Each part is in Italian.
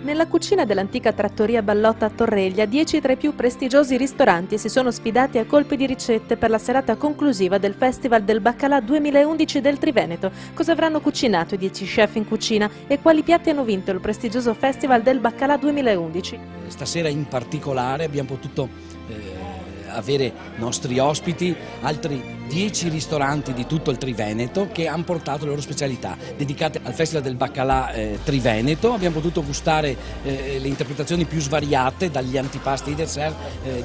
Nella cucina dell'antica trattoria Ballotta a Torreglia, 10 tra i più prestigiosi ristoranti si sono sfidati a colpi di ricette per la serata conclusiva del Festival del Baccalà 2011 del Triveneto. Cosa avranno cucinato i 10 chef in cucina e quali piatti hanno vinto il prestigioso Festival del Baccalà 2011? Stasera in particolare abbiamo potuto avere nostri ospiti, altri 10 ristoranti di tutto il Triveneto che hanno portato le loro specialità dedicate al Festival del Baccalà Triveneto. Abbiamo potuto gustare le interpretazioni più svariate, dagli antipasti ai dessert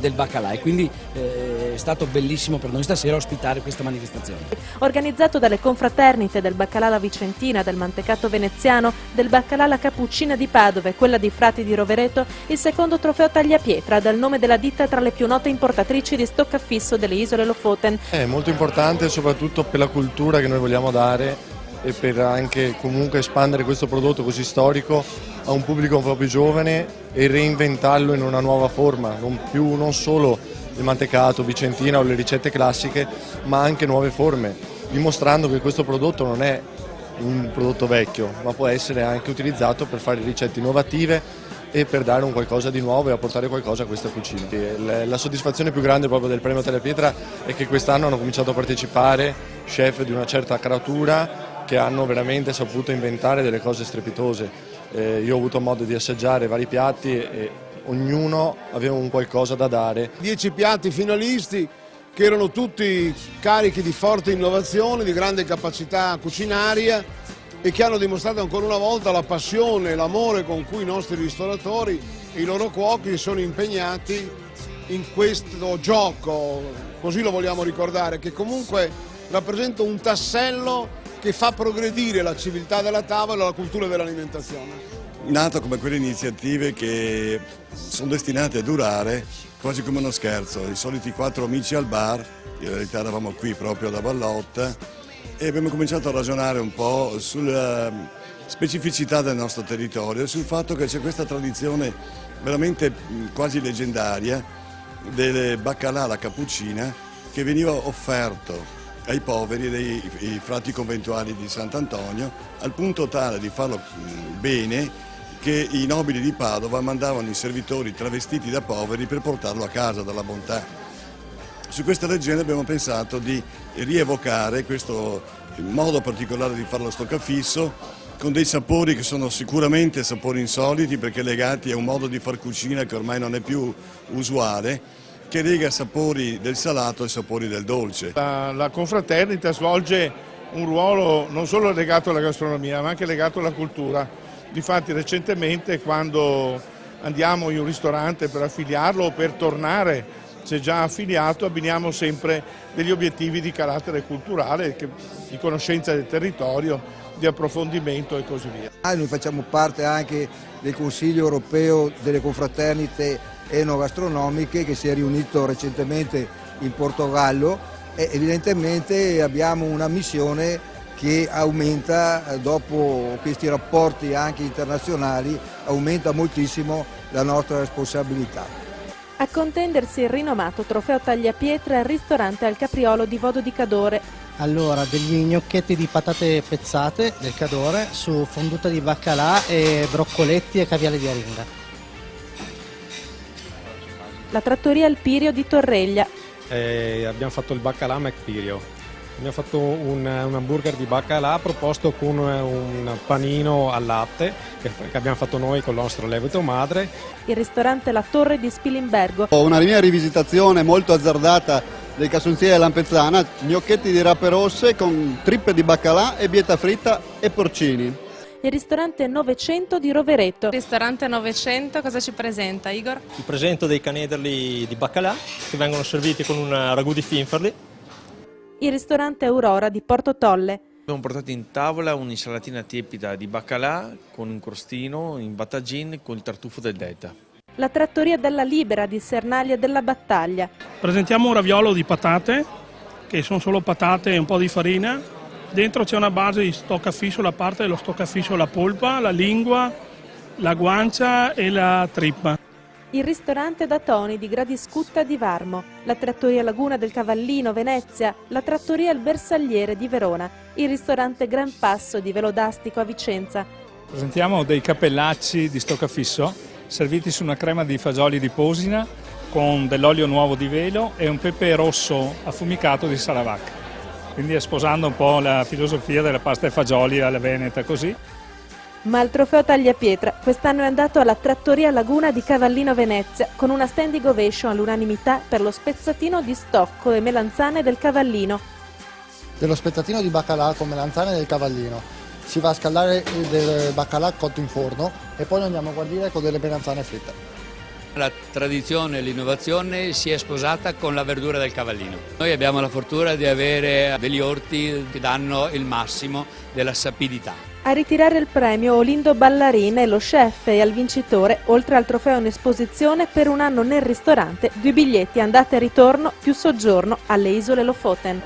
del baccalà, e quindi è stato bellissimo per noi stasera ospitare questa manifestazione. Organizzato dalle confraternite del Baccalà La Vicentina, del Mantecato Veneziano, del Baccalà La Cappuccina di Padova e quella di Frati di Rovereto, il secondo trofeo Tagliapietra, dal nome della ditta tra le più note importatrici di stoccafisso delle isole Lofoten. È molto importante soprattutto per la cultura che noi vogliamo dare e per anche comunque espandere questo prodotto così storico a un pubblico un po' più giovane e reinventarlo in una nuova forma, non solo il mantecato, vicentina o le ricette classiche, ma anche nuove forme, dimostrando che questo prodotto non è un prodotto vecchio, ma può essere anche utilizzato per fare ricette innovative e per dare un qualcosa di nuovo e apportare qualcosa a questa cucina. La soddisfazione più grande proprio del premio Tagliapietra è che quest'anno hanno cominciato a partecipare chef di una certa caratura che hanno veramente saputo inventare delle cose strepitose. Io ho avuto modo di assaggiare vari piatti e ognuno aveva un qualcosa da dare. 10 piatti finalisti che erano tutti carichi di forte innovazione, di grande capacità culinaria, e che hanno dimostrato ancora una volta la passione e l'amore con cui i nostri ristoratori e i loro cuochi sono impegnati in questo gioco, così lo vogliamo ricordare, che comunque rappresenta un tassello che fa progredire la civiltà della tavola e la cultura dell'alimentazione. Nato come quelle iniziative che sono destinate a durare quasi come uno scherzo, i soliti 4 amici al bar, in realtà eravamo qui proprio da Ballotta, e abbiamo cominciato a ragionare un po' sulla specificità del nostro territorio e sul fatto che c'è questa tradizione veramente quasi leggendaria del baccalà alla cappuccina che veniva offerto ai poveri dei frati conventuali di Sant'Antonio, al punto tale di farlo bene che i nobili di Padova mandavano i servitori travestiti da poveri per portarlo a casa dalla bontà. Su questa leggenda abbiamo pensato di rievocare questo modo particolare di fare lo stoccafisso con dei sapori che sono sicuramente sapori insoliti perché legati a un modo di far cucina che ormai non è più usuale, che lega sapori del salato e sapori del dolce. La confraternita svolge un ruolo non solo legato alla gastronomia ma anche legato alla cultura. Difatti recentemente quando andiamo in un ristorante per affiliarlo o per tornare, se già affiliato, abbiniamo sempre degli obiettivi di carattere culturale, di conoscenza del territorio, di approfondimento e così via. Noi facciamo parte anche del Consiglio europeo delle confraternite enogastronomiche che si è riunito recentemente in Portogallo e evidentemente abbiamo una missione che aumenta, dopo questi rapporti anche internazionali, aumenta moltissimo la nostra responsabilità. A contendersi il rinomato trofeo Tagliapietra il ristorante al Capriolo di Vodo di Cadore. Allora, degli gnocchetti di patate pezzate del Cadore su fonduta di baccalà e broccoletti e caviale di aringa. La trattoria Il Pirio di Torreglia. Abbiamo fatto il baccalà McPirio. Abbiamo fatto un hamburger di baccalà proposto con un panino al latte che abbiamo fatto noi con il nostro lievito madre. Il ristorante La Torre di Spilimbergo. Una mia rivisitazione molto azzardata del Casonziere Lampezzana, gnocchetti di rape rosse con trippe di baccalà e bieta fritta e porcini. Il ristorante 900 di Rovereto. Il ristorante 900 cosa ci presenta, Igor? Ci presento dei canederli di baccalà che vengono serviti con un ragù di finferli. Il ristorante Aurora di Porto Tolle. Abbiamo portato in tavola un'insalatina tiepida di baccalà con un crostino in battagine con il tartufo del Delta. La trattoria della Libera di Sernaglia della Battaglia. Presentiamo un raviolo di patate, che sono solo patate e un po' di farina. Dentro c'è una base di stoccafisso, la parte dello stoccafisso, la polpa, la lingua, la guancia e la trippa. Il ristorante da Toni di Gradiscutta di Varmo, la trattoria Laguna del Cavallino Venezia, la trattoria Il Bersagliere di Verona, il ristorante Gran Passo di Velodastico a Vicenza. Presentiamo dei cappellacci di stoccafisso serviti su una crema di fagioli di Posina con dell'olio nuovo di velo e un pepe rosso affumicato di Sarawak. Quindi sposando un po' la filosofia della pasta e fagioli alla veneta così. Ma il trofeo tagliapietra quest'anno è andato alla Trattoria Laguna di Cavallino Venezia con una standing ovation all'unanimità per lo spezzatino di stocco e melanzane del Cavallino. Dello spezzatino di baccalà con melanzane del Cavallino. Si va a scaldare del baccalà cotto in forno e poi lo andiamo a guardire con delle melanzane fritte. La tradizione e l'innovazione si è sposata con la verdura del Cavallino. Noi abbiamo la fortuna di avere degli orti che danno il massimo della sapidità. A ritirare il premio Olindo Ballarin è lo chef e al vincitore, oltre al trofeo un'esposizione per un anno nel ristorante, 2 biglietti andata e ritorno più soggiorno alle Isole Lofoten.